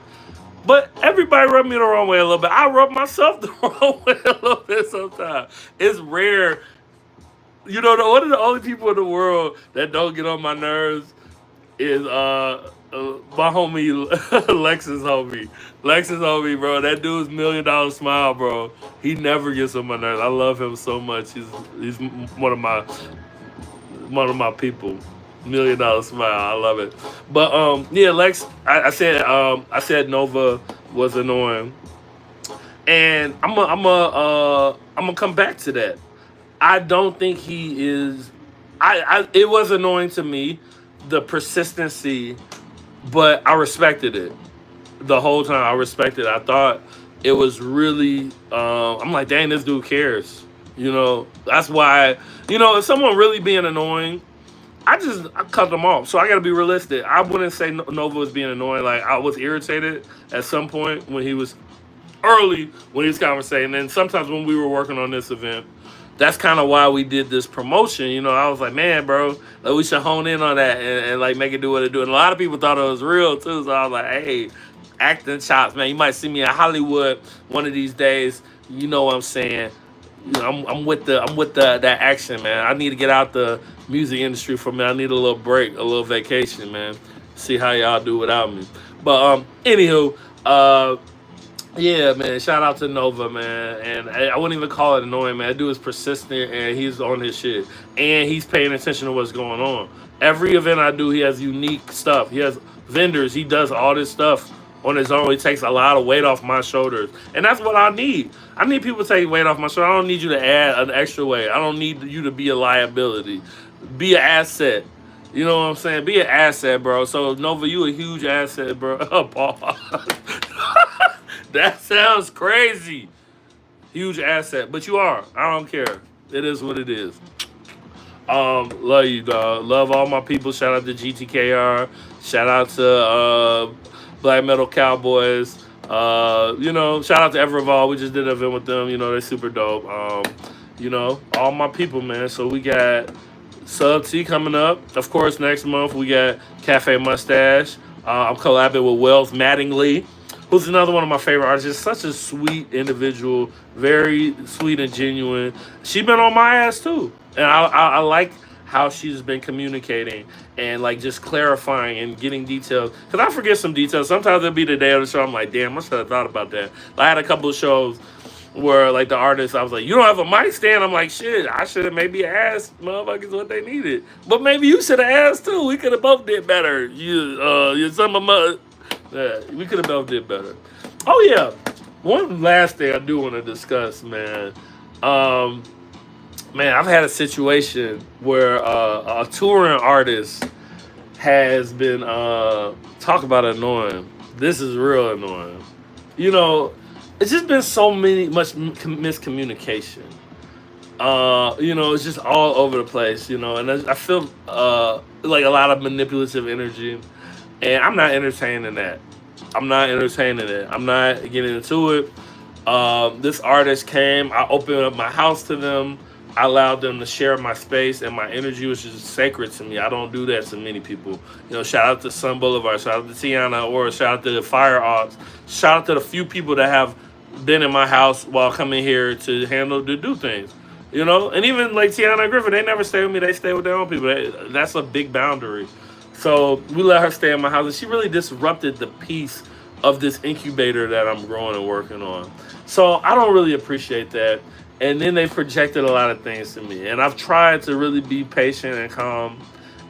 But everybody rub me the wrong way a little bit. I rub myself the wrong way a little bit sometimes. It's rare. One of the only people in the world that don't get on my nerves is my homie Lexus homie. Lexus homie, bro. That dude's $1 million smile, bro. He never gets on my nerves. I love him so much. He's one of my people. $1 million smile. I love it. But yeah, Lex. I said Nova was annoying, and I'm gonna come back to that. I don't think he is. It was annoying to me, the persistency, but I respected it the whole time. I respected it. I thought it was really. I'm like, dang, this dude cares. That's why. If someone really being annoying, I cut them off. So I got to be realistic. I wouldn't say Nova was being annoying. Like I was irritated at some point when he was early when he was conversating. And sometimes when we were working on this event, that's kind of why we did this promotion. I was like, man, bro, like, we should hone in on that and like make it do what it do. And a lot of people thought it was real too. So I was like, hey, acting chops, man. You might see me in Hollywood one of these days. You know what I'm saying? I'm with that action, man. I need to get out the music industry for me. I need a little break, a little vacation, man. See how y'all do without me. But anywho, yeah, man. Shout out to Nova, man. And I wouldn't even call it annoying, man. That dude is persistent and he's on his shit. And he's paying attention to what's going on. Every event I do, he has unique stuff. He has vendors. He does all this stuff on his own. He takes a lot of weight off my shoulders. And that's what I need. I need people to take weight off my shoulders. I don't need you to add an extra weight. I don't need you to be a liability. Be an asset. You know what I'm saying? Be an asset, bro. So, Nova, you a huge asset, bro. Paul. That sounds crazy. Huge asset. But you are. I don't care. It is what it is. Love you, dog. Love all my people. Shout out to GTKR. Shout out to Black Metal Cowboys. Shout out to Everevolve. We just did an event with them. They're super dope. All my people, man. So we got Sub T coming up. Of course, next month we got Cafe Mustache. I'm collabing with Wells Mattingly, who's another one of my favorite artists. Just such a sweet individual, very sweet and genuine. She been on my ass too, and I like how she's been communicating and like just clarifying and getting details. Cause I forget some details. Sometimes it'll be the day of the show. I'm like, damn, I should have thought about that. I had a couple of shows where like the artist, I was like, you don't have a mic stand. I'm like, shit, I should have maybe asked motherfuckers what they needed. But maybe you should have asked too. We could have both did better. You some of my, we could have both did better. Oh yeah, one last thing I do want to discuss, man. Man, I've had a situation where a touring artist has been talk about annoying. This is real annoying. It's just been much miscommunication. It's just all over the place. And I feel like a lot of manipulative energy, and I'm not entertaining that. I'm not entertaining it. I'm not getting into it. This artist came. I opened up my house to them. I allowed them to share my space and my energy, which is sacred to me. I don't do that to many people. You know, shout out to Sun Boulevard, shout out to Tiana, or shout out to the Fire Ops, shout out to the few people that have been in my house while coming here to do things. You know, and even like Tiana and Griffin, they never stay with me. They stay with their own people. That's a big boundary. So we let her stay in my house, and she really disrupted the peace of this incubator that I'm growing and working on. So I don't really appreciate that. And then they projected a lot of things to me, and I've tried to really be patient and calm,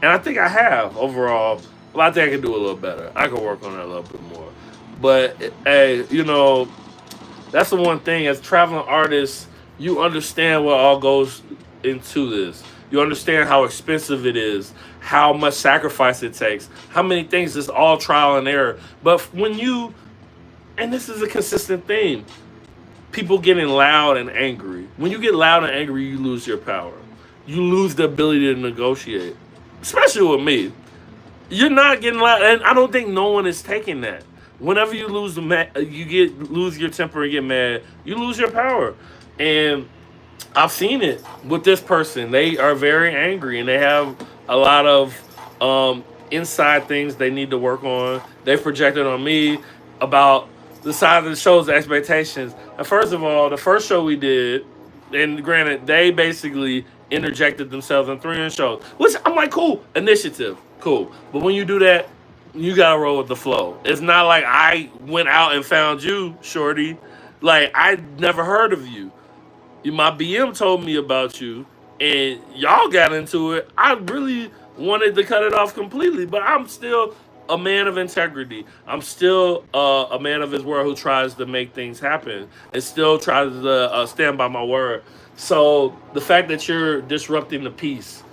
and I think I have overall. Well, I think I can do a little better. I can work on it a little bit more. But hey, you know, that's the one thing as traveling artists, you understand what all goes into this. You understand how expensive it is, how much sacrifice it takes, how many things is all trial and error. But when you, and this is a consistent theme, people getting loud and angry. When you get loud and angry, you lose your power. You lose the ability to negotiate, especially with me. You're not getting loud, and I don't think no one is taking that. Whenever you lose your temper and get mad, you lose your power. And I've seen it with this person. They are very angry, and they have a lot of inside things they need to work on. They projected on me about the size of the show's expectations. And first of all, the first show we did, and granted, they basically interjected themselves in 3 shows, which I'm like, cool, initiative, cool. But when you do that, you gotta roll with the flow. It's not like I went out and found you, shorty. Like I never heard of you. My BM told me about you, and y'all got into it. I really wanted to cut it off completely, but I'm still a man of integrity. I'm still a man of his word who tries to make things happen and still tries to stand by my word. So the fact that you're disrupting the peace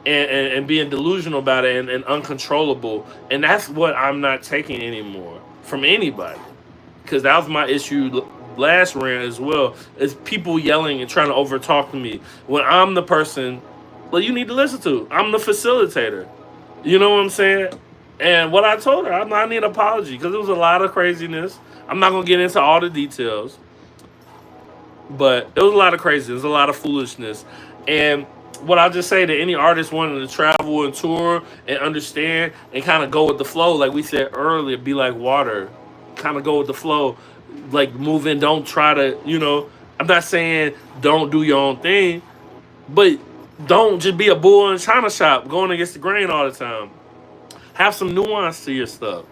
and being delusional about it and uncontrollable, and that's what I'm not taking anymore from anybody, because that was my issue last rant as well, is people yelling and trying to overtalk me when I'm the person, well, you need to listen to. I'm the facilitator. You know what I'm saying? And what I told her, I need an apology because it was a lot of craziness. I'm not going to get into all the details, but it was a lot of craziness, a lot of foolishness. And what I'll just say to any artist wanting to travel and tour and understand and kind of go with the flow, like we said earlier, be like water, kind of go with the flow, like move in, don't try to, I'm not saying don't do your own thing, but don't just be a bull in a china shop going against the grain all the time. Have some nuance to your stuff.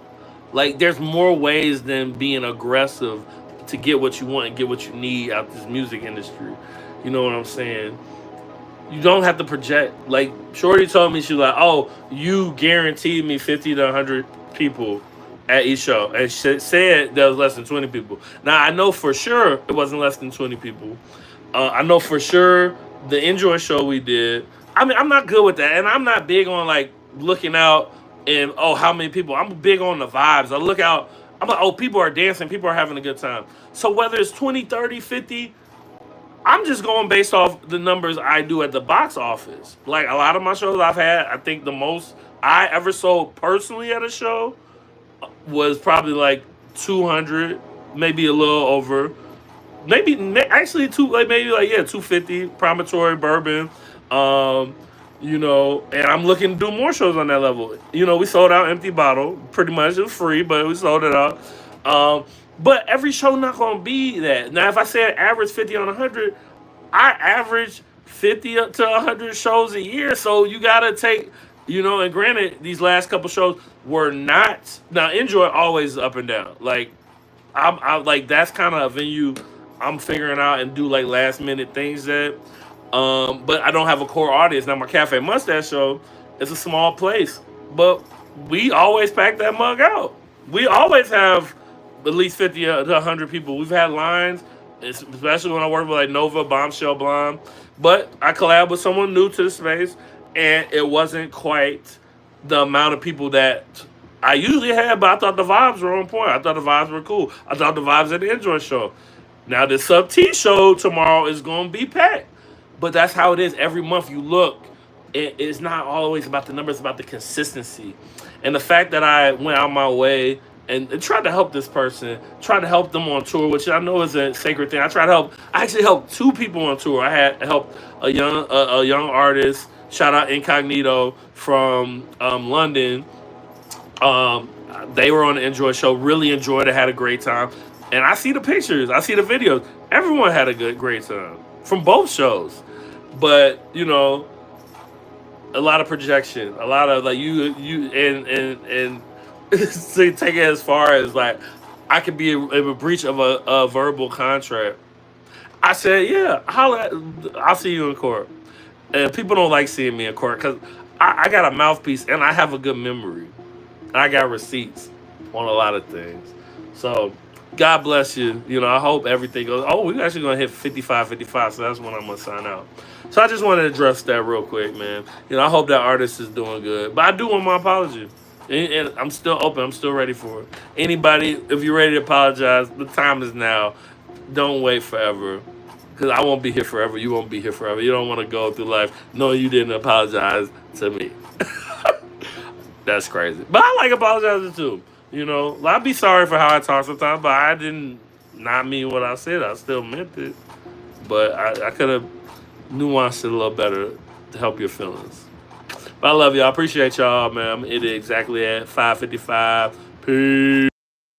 Like there's more ways than being aggressive to get what you want and get what you need out this music industry. You know what I'm saying? You don't have to project. Like Shorty told me, she was like, "Oh, you guaranteed me 50 to 100 people at each show," and she said there was less than 20 people. Now I know for sure it wasn't less than 20 people. I know for sure the Enjoy show we did. I mean, I'm not good with that, and I'm not big on like looking out and how many people. I'm big on the vibes. I look out. I'm like, oh, people are dancing, people are having a good time. So whether it's 20, 30, 50, I'm just going based off the numbers I do at the box office. Like a lot of my shows I've had, I think the most I ever sold personally at a show was probably like 200, maybe a little over. Maybe actually maybe 250 Promontory Bourbon. And I'm looking to do more shows on that level. We sold out Empty Bottle, pretty much. It was free, but we sold it out. But every show not gonna be that. Now, if I said average 50 on 100, I average 50 to 100 shows a year. So you gotta take, and granted, these last couple shows were not. Now, Enjoy always up and down. Like, I'm like that's kind of a venue I'm figuring out and do like last minute things that. But I don't have a core audience. Now my Cafe Mustache show is a small place, but we always pack that mug out. We always have at least 50 to 100 people. We've had lines, especially when I work with like Nova, Bombshell, Blonde. But I collab with someone new to the space, and it wasn't quite the amount of people that I usually have, but I thought the vibes were on point. I thought the vibes were cool. I thought the vibes at the Enjoy show. Now the Sub T show tomorrow is going to be packed. But that's how it is. Every month you look, it's not always about the numbers, it's about the consistency. And the fact that I went out my way and tried to help this person, tried to help them on tour, which I know is a sacred thing. I actually helped two people on tour. I had helped a young artist, shout out Incognito from London. Um, they were on the Enjoy show, really enjoyed it, had a great time. And I see the pictures, I see the videos. Everyone had a great time from both shows. But, you know, a lot of projection, a lot of like and to take it as far as like I could be in a breach of a verbal contract. I said, yeah, I'll see you in court. And people don't like seeing me in court because I got a mouthpiece and I have a good memory. I got receipts on a lot of things. So God bless you. You know, I hope everything goes. Oh, we're actually going to hit 55, so that's when I'm going to sign out. So I just wanted to address that real quick, man. You know, I hope that artist is doing good. But I do want my apology. And I'm still open. I'm still ready for it. Anybody, if you're ready to apologize, the time is now. Don't wait forever. Because I won't be here forever. You won't be here forever. You don't want to go through life knowing you didn't apologize to me. That's crazy. But I like apologizing too. You know, I'll be sorry for how I talk sometimes, but I didn't not mean what I said. I still meant it. But I could have nuanced it a little better to help your feelings. But I love y'all. I appreciate y'all, man. It is exactly at 5:55. Peace.